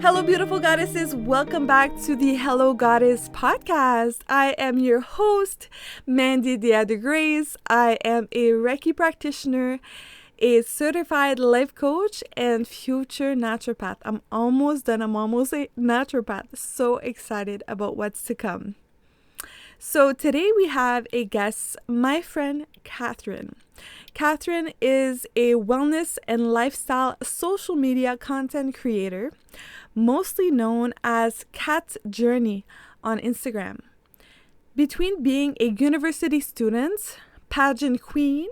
Hello, beautiful goddesses. Welcome back to the Hello Goddess podcast. I am your host, Mandy Déa. I am a Reiki practitioner, a certified life coach, and future naturopath. I'm almost done. I'm almost a naturopath. So excited about what's to come. So today we have a guest, my friend Catherine. Catherine is a wellness and lifestyle social media content creator, mostly known as Cath Journey on Instagram. Between being a university student, pageant queen,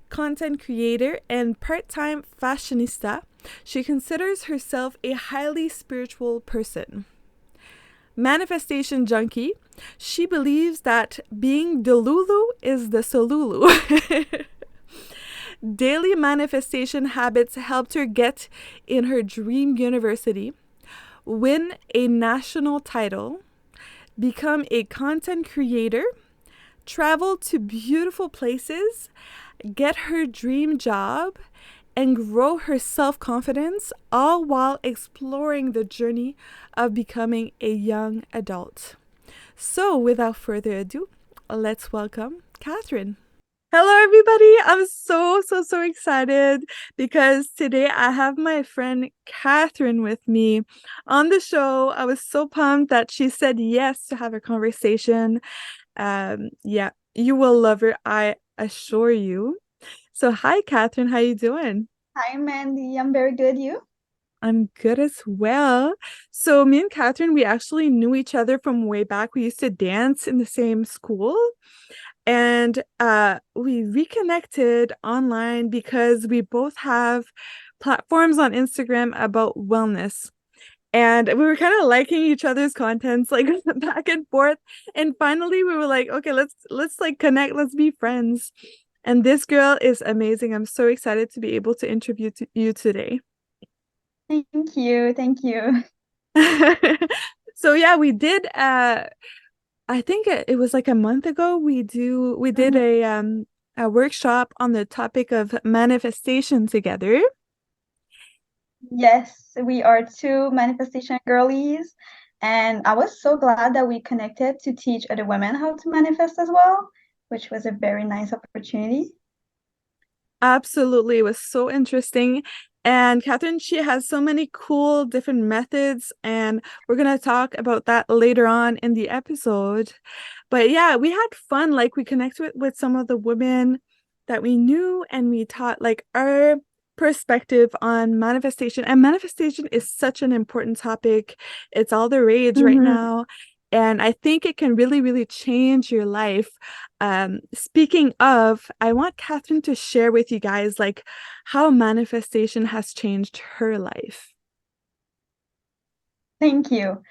content creator, and part-time fashionista, she considers herself a highly spiritual person. Manifestation junkie, she believes that being delulu is the solulu. Daily manifestation habits helped her get in her dream university, win a national title, become a content creator, travel to beautiful places, get her dream job, and grow her self-confidence, all while exploring the journey of becoming a young adult. So, without further ado, let's welcome Catherine. Hello, everybody. I'm so excited because today I have my friend Catherine with me on the show. I was so pumped that she said yes to have a conversation. Yeah, you will love her, I assure you. So, hi, Catherine. How you doing? Hi, Mandy. I'm very good. You? I'm good as well. So, me and Catherine, we actually knew each other from way back. We used to dance in the same school. And we reconnected online because we both have platforms on Instagram about wellness. And we were kind of liking each other's contents like back and forth. And finally we were like, okay, let's like connect, let's be friends. And this girl is amazing. I'm so excited to be able to interview you today. Thank you. Thank you. So yeah, we did I think it was like a month ago we did Mhm. a workshop on the topic of manifestation together. Yes, we are two manifestation girlies, and I was so glad that we connected to teach other women how to manifest as well, which was a very nice opportunity. Absolutely, it was so interesting. And Catherine, she has so many cool different methods, and we're gonna talk about that later on in the episode. But yeah, we had fun. Like we connected with some of the women that we knew, and we taught like our perspective on manifestation. And manifestation is such an important topic. It's all the rage right Mhm. now. And I think it can really change your life. Speaking of, I want Catherine to share with you guys like how manifestation has changed her life. Thank you.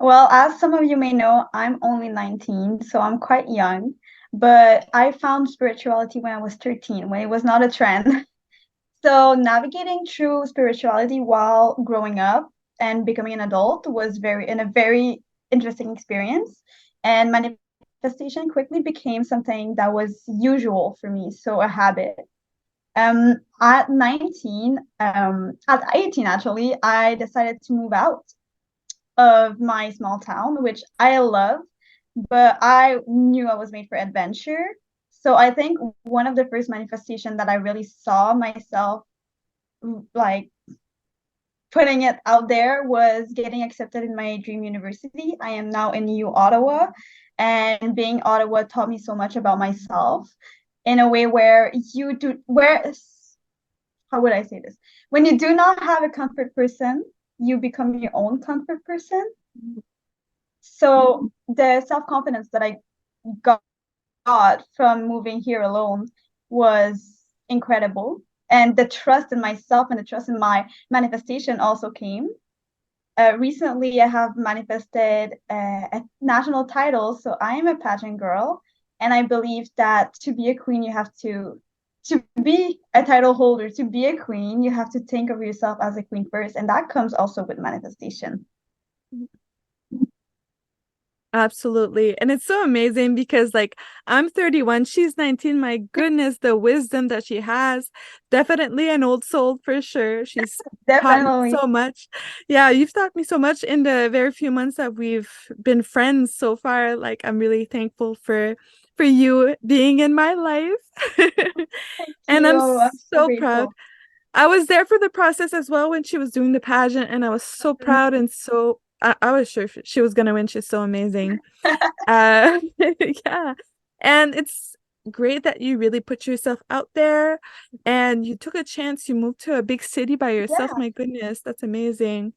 Well, as some of you may know, I'm only 19, so I'm quite young, but I found spirituality when I was 13, when it was not a trend. So navigating through spirituality while growing up and becoming an adult was a very interesting experience. And manifestation quickly became something that was usual for me, so a habit. At 18 actually, I decided to move out of my small town, which I love, but I knew I was made for adventure. So I think one of the first manifestation that I really saw myself like putting it out there was getting accepted in my dream university. I am now in U Ottawa, and being Ottawa taught me so much about myself in a way where how would I say this? When you do not have a comfort person, you become your own comfort person. So the self-confidence that I got from moving here alone was incredible. And the trust in myself and the trust in my manifestation also came. Recently, I have manifested a national title, so I am a pageant girl, and I believe that to be a queen, you have to be a title holder, to be a queen, you have to think of yourself as a queen first, and that comes also with manifestation. Absolutely. And it's so amazing because like I'm 31, she's 19. My goodness, the wisdom that she has. Definitely an old soul for sure. She's taught me Definitely. so much. Yeah, you've taught me so much in the very few months that we've been friends so far. Like I'm really thankful for you being in my life. Thank And I'm you. I'm so so proud. grateful. I was there for the process as well when she was doing the pageant, and I was so proud and so I was sure she was gonna win. She's so amazing. Yeah. And it's great that you really put yourself out there and you took a chance. You moved to a big city by yourself. Yeah, My goodness, that's amazing.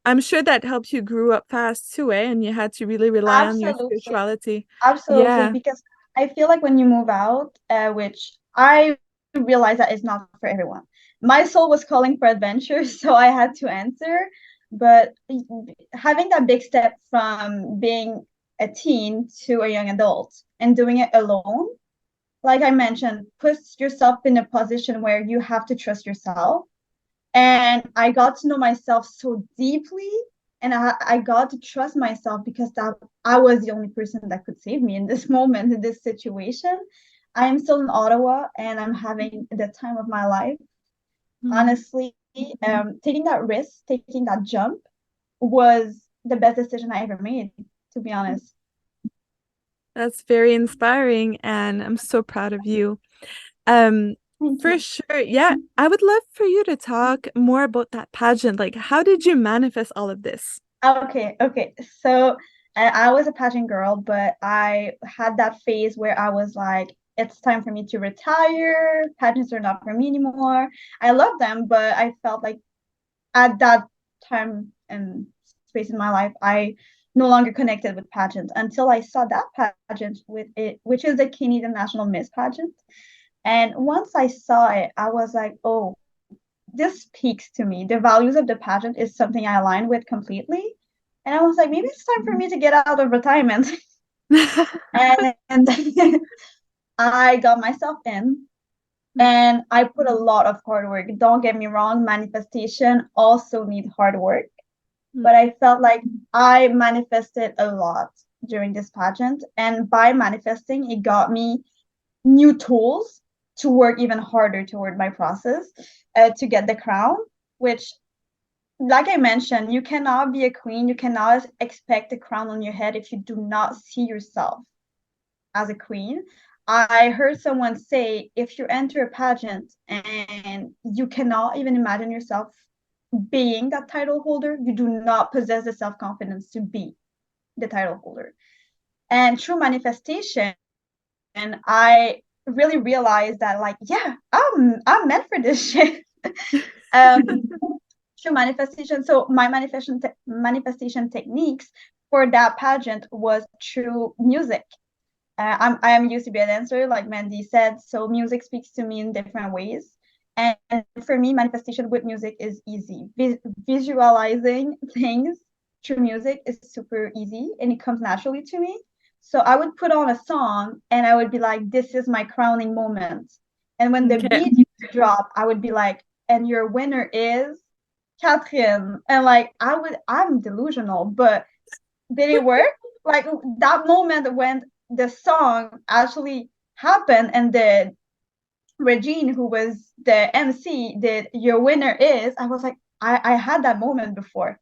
I'm sure that helped you grew up fast too, eh? And you had to really rely on your absolutely. spirituality. Absolutely. Yeah. Because I feel like when you move out, which I realize that is not for everyone. My soul was calling for adventure, so I had to answer. But having that big step from being a teen to a young adult and doing it alone, like I mentioned, puts yourself in a position where you have to trust yourself. And I got to know myself so deeply, and I got to trust myself because that I was the only person that could save me in this moment, in this situation. I'm still in Ottawa and I'm having the time of my life. Mhm. Honestly, taking that risk, taking that jump was the best decision I ever made, to be honest. That's very inspiring, and I'm so proud of you. Um, Thank for you. sure. Yeah, I would love for you to talk more about that pageant. Like, how did you manifest all of this? Okay, okay. So I was a pageant girl, but I had that phase where I was like, it's time for me to retire. Pageants are not for me anymore. I love them, but I felt like at that time and space in my life, I no longer connected with pageants until I saw that pageant with it, which is the Canadian National Miss pageant. And once I saw it, I was like, oh, this speaks to me. The values of the pageant is something I align with completely. And I was like, maybe it's time for me to get out of retirement. And I got myself in and I put a lot of hard work. Don't get me wrong, manifestation also need hard work. But I felt like I manifested a lot during this pageant. And by manifesting, it got me new tools to work even harder toward my process to get the crown, which like I mentioned, you cannot be a queen. You cannot expect a crown on your head if you do not see yourself as a queen. I heard someone say if you enter a pageant and you cannot even imagine yourself being that title holder, you do not possess the self confidence to be the title holder. And through manifestation, I really realized that, like, yeah, I'm meant for this shit. um, Through manifestation. So my manifestation techniques for that pageant was through music. I am used to be a dancer, like Mandy said. So music speaks to me in different ways. And for me, manifestation with music is easy. Visualizing things through music is super easy and it comes naturally to me. So I would put on a song and I would be like, this is my crowning moment. And when the Okay. beat drop, I would be like, and your winner is Catherine. And like I'm delusional, but did it work? Like that moment when the song actually happened and the Regine, who was the MC, did your winner is, I was like, I had that moment before.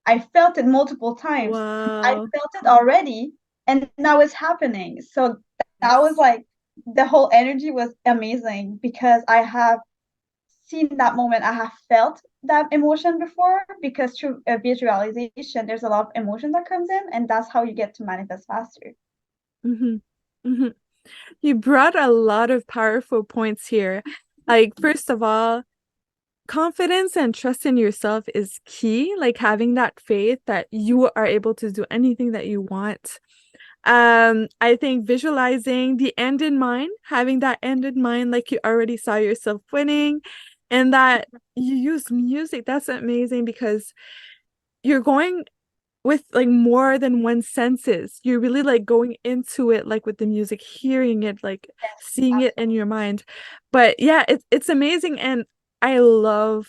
I felt it multiple times. I Wow. felt it already, and now it's happening. So that was Yes. like the whole energy was amazing because I have seen that moment. I have felt that emotion before because through visualization, there's a lot of emotion that comes in, and that's how you get to manifest faster. hmm hmm You brought a lot of powerful points here. Like, first of all, confidence and trust in yourself is key. Like having that faith that you are able to do anything that you want. I think visualizing the end in mind, having that end in mind, like you already saw yourself winning, and that you use music. That's amazing because you're going with like more than one senses. You're really like going into it like with the music, hearing it, like Yes, seeing it in absolutely. your mind. But yeah, it's amazing. And I love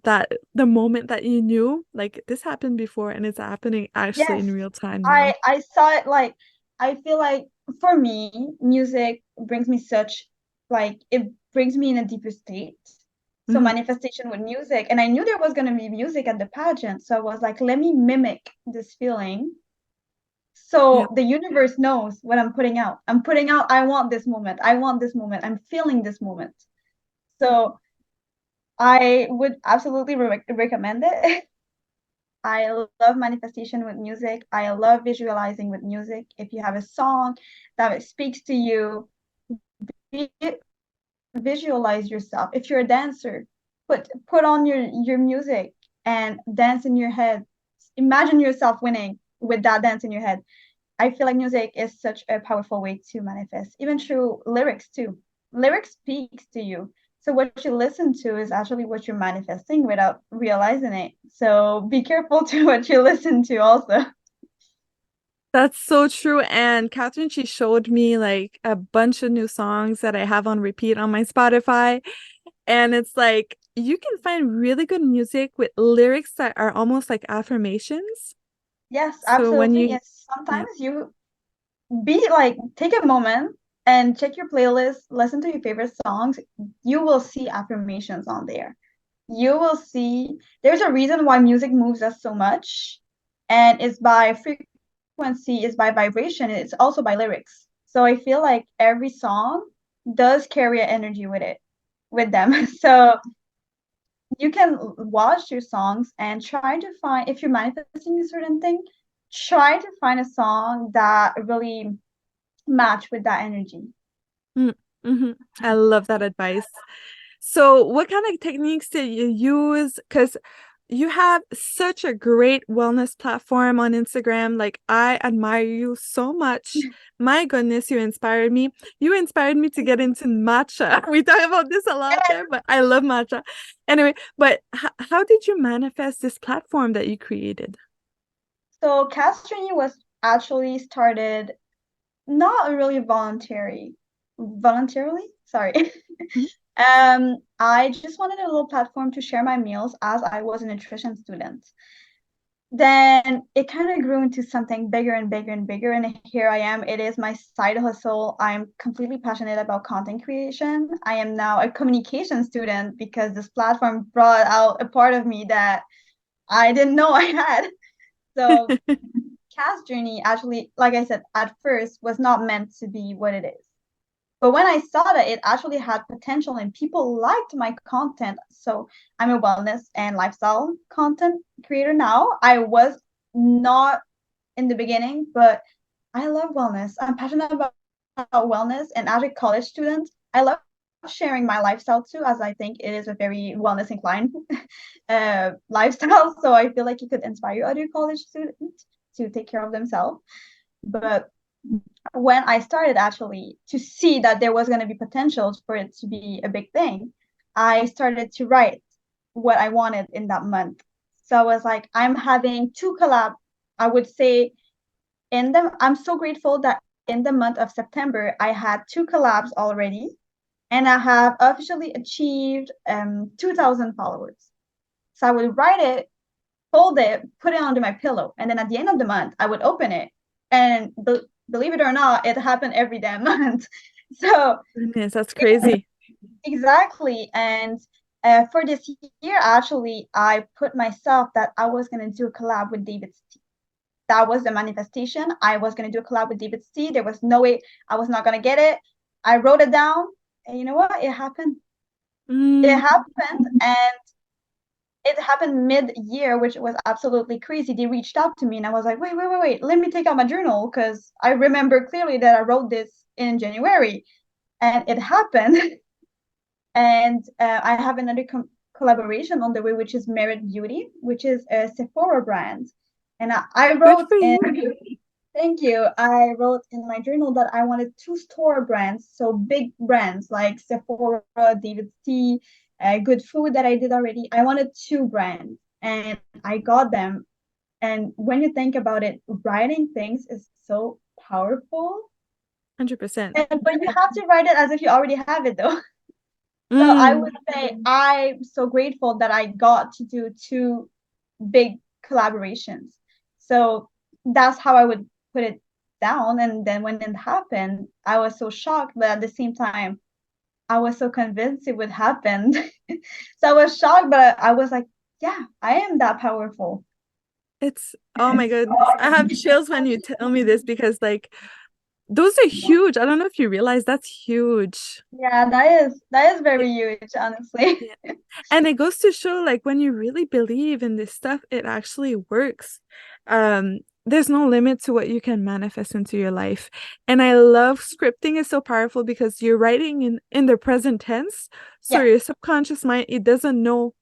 that the moment that you knew, like this happened before and it's happening actually Yes, in real time now. I saw it like I feel like for me, music brings me such like it brings me in a deeper state. So Hmm. manifestation with music, and I knew there was gonna be music at the pageant, so I was like, let me mimic this feeling. Yeah. So the universe knows what I'm putting out. I'm putting out, I want this moment. I want this moment. I'm feeling this moment. So I would absolutely recommend it. I love manifestation with music. I love visualizing with music. If you have a song that speaks to you, visualize yourself. If you're a dancer, put on your music and dance in your head. Imagine yourself winning with that dance in your head. I feel like music is such a powerful way to manifest, even through lyrics too. Lyrics speaks to you. So what you listen to is actually what you're manifesting without realizing it. So be careful to what you listen to also. That's so true. And Catherine, she showed me like a bunch of new songs that I have on repeat on my Spotify. And it's like you can find really good music with lyrics that are almost like affirmations. Yes, So when absolutely. you, Yes, yeah. sometimes you be like take a moment and check your playlist, listen to your favorite songs. You will see affirmations on there. You will see there's a reason why music moves us so much, and it's by frequency, it's by vibration, it's also by lyrics. So I feel like every song does carry an energy with it, with them. So you can watch your songs and try to find, if you're manifesting a certain thing, try to find a song that really match with that energy. Mm, hmm. I love that advice. So, what kind of techniques did you use? Because you have such a great wellness platform on Instagram. Like, I admire you so much. My goodness, you inspired me. You inspired me to get into matcha. We talk about this a lot there, but I love matcha. Anyway, but how did you manifest this platform that you created? So Cath was actually started not really voluntarily, sorry. Mhm. I just wanted a little platform to share my meals as I was a nutrition student. Then it kind of grew into something bigger and bigger and bigger. And here I am. It is my side hustle. I'm completely passionate about content creation. I am now a communication student because this platform brought out a part of me that I didn't know I had. So Cass journey actually, like I said, at first was not meant to be what it is. But when I saw that it actually had potential and people liked my content, so I'm a wellness and lifestyle content creator now. I was not in the beginning, but I love wellness. I'm passionate about wellness, and as a college student, I love sharing my lifestyle too, as I think it is a very wellness inclined lifestyle. So I feel like you could inspire other college students to take care of themselves. But when I started actually to see that there was going to be potential for it to be a big thing, I started to write what I wanted in that month. So I was like, I'm having two collab. I would say I'm so grateful that in the month of September, I had two collabs already, and I have officially achieved 2,000 followers. So I would write it, fold it, put it under my pillow, and then at the end of the month, I would open it. And believe it or not, it happened every damn month. So Goodness, that's it, crazy. exactly. And for this year, actually, I put myself that I was going to do a collab with David. That was the manifestation. I was going to do a collab with David C. There was no way I was not going to get it. I wrote it down, and you know what? It happened. It Mm, happened, and it happened mid-year, which was absolutely crazy. They reached out to me, and I was like, wait. Let me take out my journal because I remember clearly that I wrote this in January, and it happened. And I have another collaboration on the way, which is Merit Beauty, which is a Sephora brand. And I good wrote for in you. Thank you. I wrote in my journal that I wanted two store brands, so big brands like Sephora, David C, Good Food that I did already. I wanted two brands, and I got them. And when you think about it, writing things is so powerful. 100%. But you have to write it as if you already have it, though. So I Mm. would say I'm so grateful that I got to do two big collaborations. So that's how I would put it down. And then when it happened, I was so shocked, but at the same time, I was so convinced it would happen. So I was shocked, but I was like, yeah, I am that powerful. It's, oh my goodness. I have chills when you tell me this because like those are huge. I don't know if you realize that's huge. Yeah, that is very huge, honestly. Yeah. And it goes to show like when you really believe in this stuff, it actually works. There's no limit to what you can manifest into your life. And I love scripting is so powerful because you're writing in the present tense. So Yeah. your subconscious mind, it doesn't know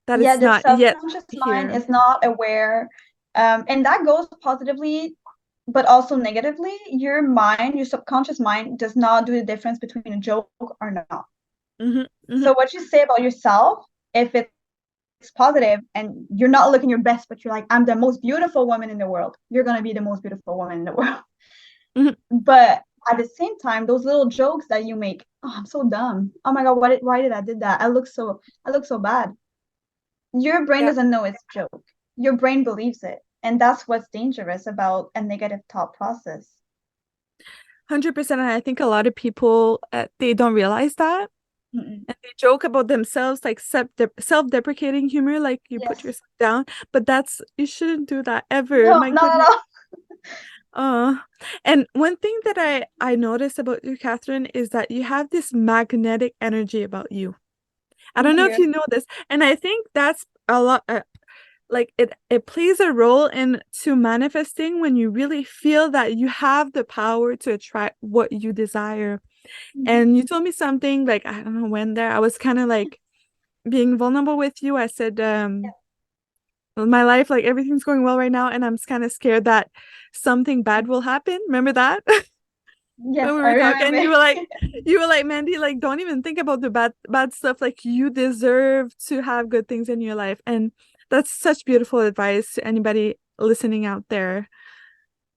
that Yeah, it's the not yet subconscious mind here. is not aware. And that goes positively, but also negatively. Your mind, your subconscious mind does not do the difference between a joke or not. Hmm. Hmm. So what you say about yourself, if it's positive and you're not looking your best, but you're like, I'm the most beautiful woman in the world, you're gonna be the most beautiful woman in the world. Hmm. But at the same time, those little jokes that you make, oh, I'm so dumb. Oh my God, why did I did that? I look so bad. Your brain Yeah, doesn't know it's a joke. Your brain believes it. And that's what's dangerous about a negative thought process. 100%. And I think a lot of people they don't realize that. Mm-mm. And they joke about themselves like self-deprecating humor, like you put Yes. yourself down. But that's you shouldn't do that ever. No, My not goodness. at all. Uh, and one thing that I noticed about you, Catherine, is that you have this magnetic energy about you. I don't Thank know if you. you know this, and I think that's a lot. Like it plays a role in to manifesting when you really feel that you have the power to attract what you desire. And you Mhm. told me something like I don't know when there I was kind of like being vulnerable with you. I said, my life, like everything's going well right now, and I'm kind of scared that something bad will happen. Remember that? When Yes, we I were talking, remember. you were like, Mandy, like, don't even think about the bad stuff. Like, you deserve to have good things in your life. And that's such beautiful advice to anybody listening out there.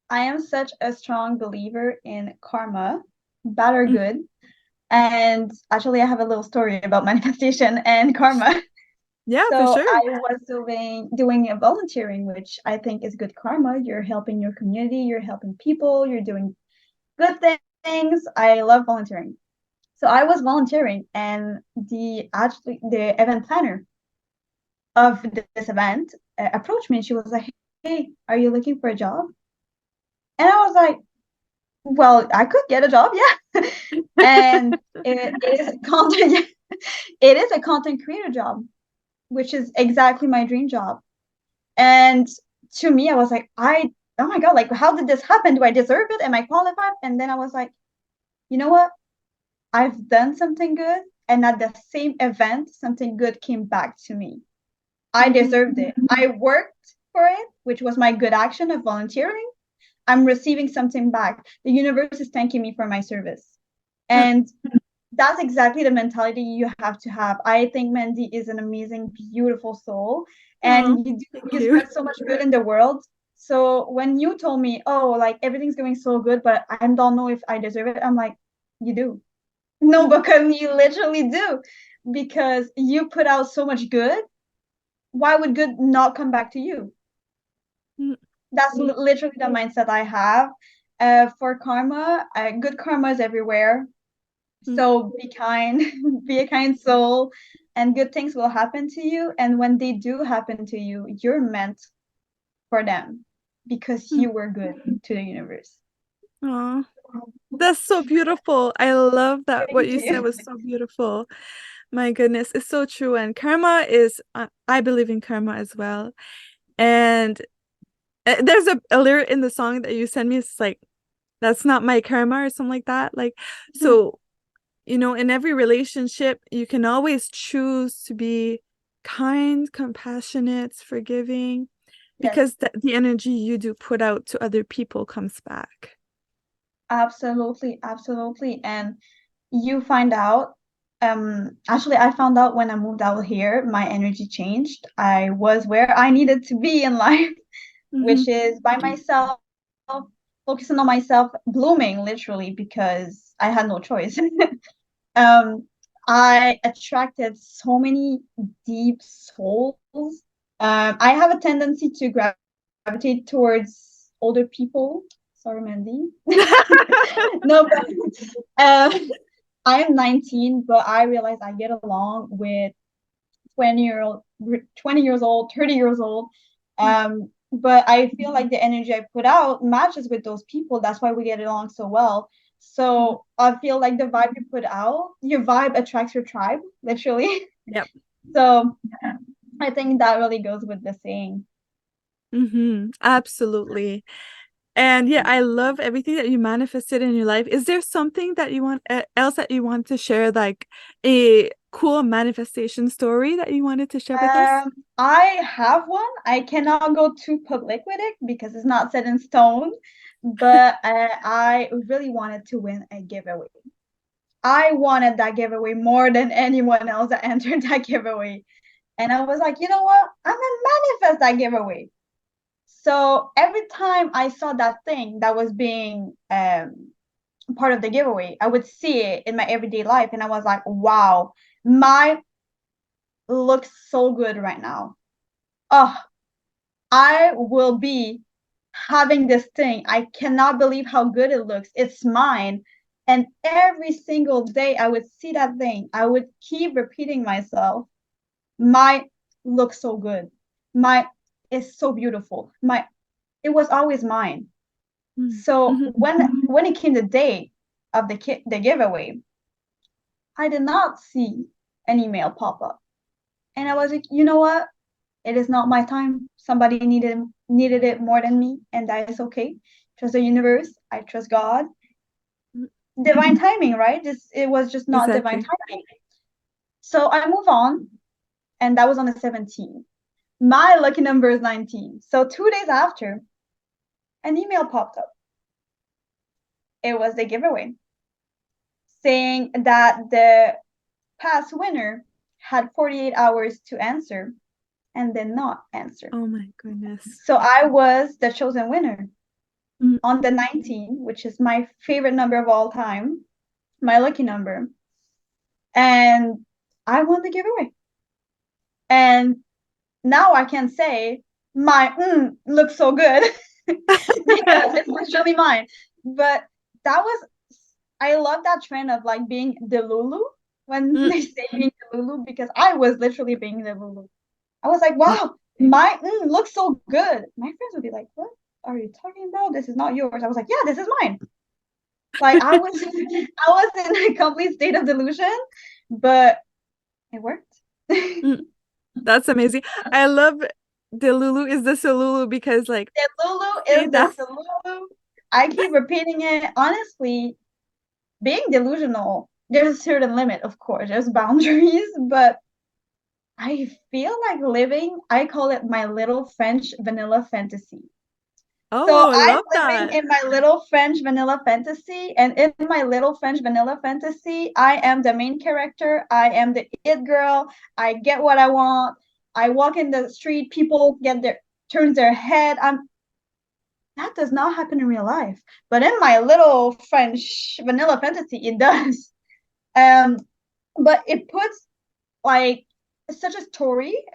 I am such a strong believer in karma, bad or Mm. good. And actually, I have a little story about manifestation and karma. Yeah, for So sure. I was doing a volunteering, which I think is good karma. You're helping your community, you're helping people, you're doing good things. I love volunteering. So I was volunteering, and the event planner of this event approached me, and she was like, "Hey, are you looking for a job?" And I was like, "Well, I could get a job, yeah." And it is a content, it is a content creator job, which is exactly my dream job. And to me, I was like, oh my God, like, how did this happen? Do I deserve it? Am I qualified? And then I was like, you know what? I've done something good. And at the same event, something good came back to me. I Mhm. deserved it. I worked for it, which was my good action of volunteering. I'm receiving something back. The universe is thanking me for my service. Mm. And that's exactly the mentality you have to have. I think Mandy is an amazing, beautiful soul, Oh, and thank you you. spread so much good in the world. So when you told me, oh, like everything's going so good, but I don't know if I deserve it, I'm like, you do. No, Mm. because you literally do, because you put out so much good. Why would good not come back to you? Mm. That's literally the mindset I have. For karma, good karma is everywhere. Mm. So be kind, be a kind soul, and good things will happen to you. And when they do happen to you, you're meant for them because Mm. you were good to the universe. Oh, that's so beautiful. I love that what Thank you said you. was so beautiful. My goodness, it's so true. And karma is, I believe in karma as well. And there's a lyric in the song that you sent me. It's like, that's not my karma or something like that. Like, so, in every relationship, you can always choose to be kind, compassionate, forgiving, Yes, because the energy you do put out to other people comes back. absolutely, absolutely. And you find out, actually, I found out when I moved out here, my energy changed. I was where I needed to be in life, Hmm. which is by myself, focusing on myself, blooming literally because I had no choice. um I attracted so many deep souls. I have a tendency to gravitate towards older people. Sorry, Mandy. No, but I am 19, but I realize I get along with 20 years old, 30 years old. But I feel like the energy I put out matches with those people. That's why we get along so well. So I feel like the vibe you put out, your vibe attracts your tribe, literally. Yep. So I think that really goes with the saying. Absolutely. And yeah, I love everything that you manifested in your life. Is there something that you want else that you want to share, like a cool manifestation story that you wanted to share with us? I have one. I cannot go too public with it because it's not set in stone, but I really wanted to win a giveaway. I wanted that giveaway more than anyone else that entered that giveaway. And I was like, you know what? I'm gonna manifest that giveaway. So every time I saw that thing that was being part of the giveaway, I would see it in my everyday life, and I was like, wow, my looks so good right now. Oh, I will be having this thing. I cannot believe how good it looks. It's mine. And every single day I would see that thing. I would keep repeating myself. My looks so good. My is so beautiful. My it was always mine. So Mm-hmm. when it came the day of the giveaway, I did not see an email pop up. And I was like, you know what? It is not my time. Somebody needed it more than me, and that is okay. Trust the universe. I trust God. Divine timing, right? It was just not divine Exactly. timing. So I move on, and that was on the 17th. My lucky number is 19. So 2 days after, an email popped up. It was the giveaway saying that the past winner had 48 hours to answer and did not answer. Oh my goodness. So I was the chosen winner Mm. on the 19, which is my favorite number of all time, my lucky number. And I won the giveaway. And now I can say my looks so good because it's literally mine. But that was, I love that trend of like being delulu when Mm. they say being delulu, because I was literally being delulu. I was like, Mm. wow, my looks so good. My friends would be like, what are you talking about? This is not yours. I was like, yeah, this is mine. Like I was I was in a complete state of delusion, but it worked. Mm. That's amazing. I love delulu is the solulu because like Delulu say is the that. solulu. I keep repeating it. Honestly, being delusional, there's a certain limit, of course. There's boundaries, but I feel like living, I call it my little French vanilla fantasy. So Oh, I I'm love living that. in my little French vanilla fantasy, and in my little French vanilla fantasy, I am the main character. I am the it girl. I get what I want. I walk in the street, people get their turns their head. That does not happen in real life, but in my little French vanilla fantasy, it does. Um, but it puts like such a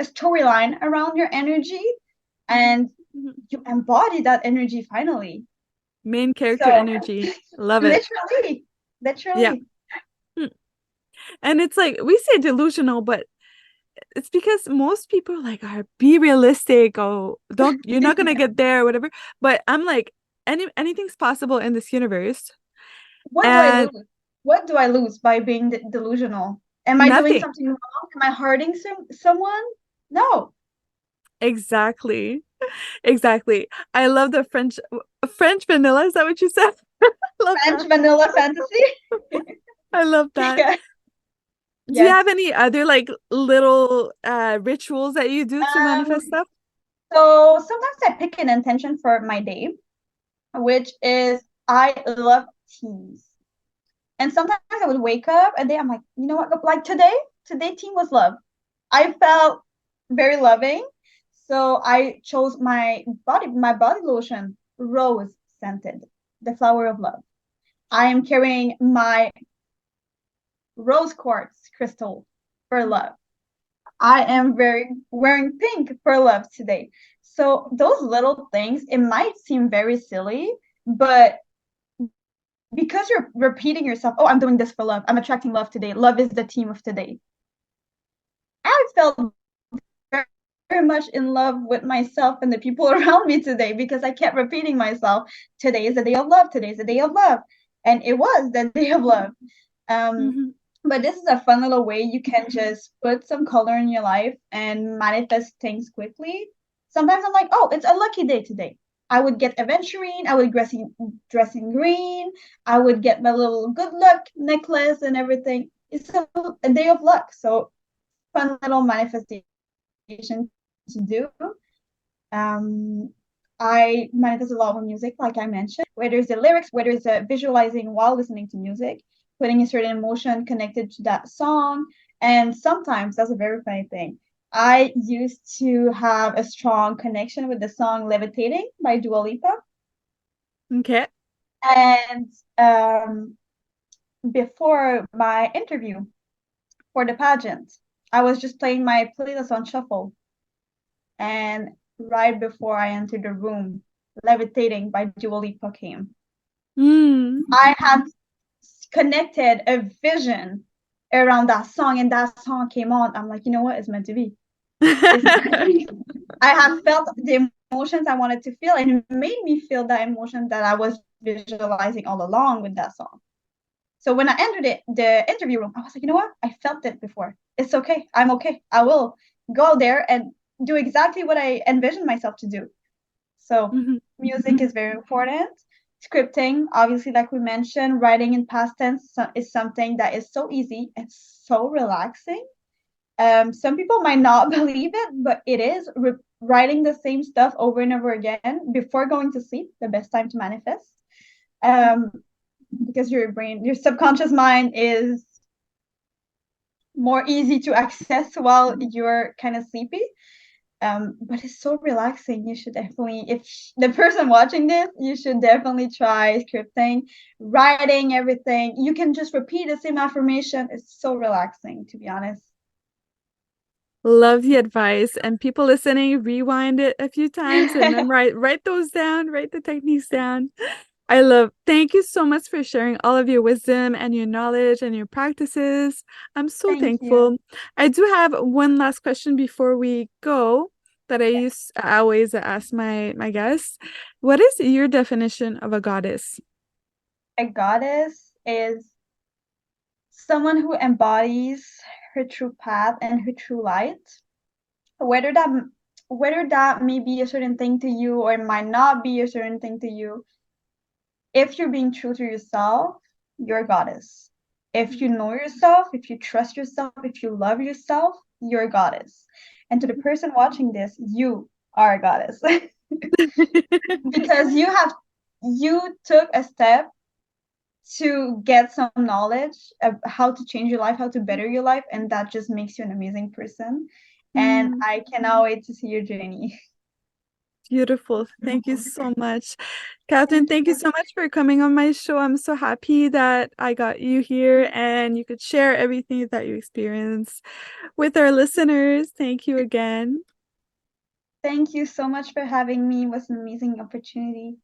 storyline around your energy, Mhm. and Mhm. you embody that energy finally. Main character So energy. Love it. literally, Yeah. literally. Mm. And it's like we say delusional, but it's because most people like are be realistic. Oh, don't you're not gonna get there, or whatever. But I'm like, anything's possible in this universe, What do I and lose? What do I lose by being delusional? Am I doing nothing. something wrong? Am I hurting someone? No. Exactly. Exactly. I love the French vanilla. Is that what you said? Love French that. vanilla fantasy? I love that. Yeah. Do you Yes. have any other like little rituals that you do to manifest Um, stuff? so sometimes I pick an intention for my day, which is I love teas. And sometimes I would wake up and then I'm like, you know what? Like today team was love. I felt very loving. So I chose my body lotion, rose scented, the flower of love. I am carrying my rose quartz crystal for love. I am wearing pink for love today. So those little things, it might seem very silly, but because you're repeating yourself, oh, I'm doing this for love. I'm attracting love today. Love is the theme of today. I felt very much in love with myself and the people around me today because I kept repeating myself, today is the day of love, today is the day of love. And it was the day of love. Um, Mm-hmm. but this is a fun little way you can just put some color in your life and manifest things quickly. Sometimes I'm like, oh, it's a lucky day today. I would get aventurine, I would dress in green, I would get my little good luck necklace and everything. It's a day of luck. So fun little manifestation to do. Um, I manifest a lot with music, like I mentioned, whether it's the lyrics, whether it's visualizing while listening to music, putting a certain emotion connected to that song. And sometimes that's a very funny thing. I used to have a strong connection with the song Levitating by Dua Lipa. Okay. And before my interview for the pageant, I was just playing my playlist on shuffle. And right before I entered the room, Levitating by Dua Lipa came. Mm. I had connected a vision around that song, and that song came on. I'm like, you know what? It's meant to be. It's I have felt the emotions I wanted to feel, and it made me feel that emotion that I was visualizing all along with that song. So when I entered the interview room, I was like, you know what? I felt it before. It's okay. I'm okay. I will go there and do exactly what I envisioned myself to do. So Mhm. music is very important. Scripting, obviously, like we mentioned, writing in past tense is something that is so easy and so relaxing. Some people might not believe it, but it is writing the same stuff over and over again before going to sleep, the best time to manifest. Um, because your subconscious mind is more easy to access while you're kind of sleepy. But it's so relaxing. You should definitely, if the person watching this, you should definitely try scripting, writing everything. You can just repeat the same affirmation. It's so relaxing, to be honest. Love the advice. And people listening, rewind it a few times and then write those down, write the techniques down. Thank you so much for sharing all of your wisdom and your knowledge and your practices. I'm so Thank you. thankful. I do have one last question before we go that I always ask my guests. What is your definition of a goddess? A goddess is someone who embodies her true path and her true light. Whether that whether that may be a certain thing to you or it might not be a certain thing to you, if you're being true to yourself, you're a goddess. If you know yourself, if you trust yourself, if you love yourself, you're a goddess. And to the person watching this, you are a goddess. Because you took a step to get some knowledge of how to change your life, how to better your life, and that just makes you an amazing person. And Mm, I cannot wait to see your journey. beautiful. Thank you so much. Catherine, Thank thank you you. so much for coming on my show. I'm so happy that I got you here and you could share everything that you experienced with our listeners. Thank you again. Thank you so much for having me. It was an amazing opportunity.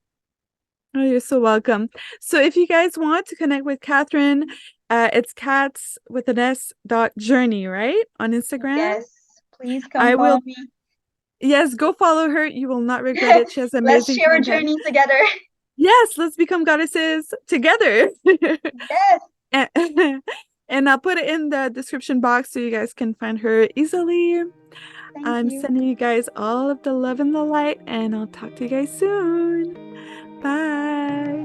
Oh, you're so welcome. So if you guys want to connect with Catherine, it's cats with an S dot journey, right? On Instagram. Yes, please come I follow will, me. yes, go follow her. You will not regret it. She has Let's amazing share a content. journey together. Yes, let's become goddesses together. Yes, And, and I'll put it in the description box so you guys can find her easily. thank I'm you. sending you guys all of the love and the light, and I'll talk to you guys soon. Bye.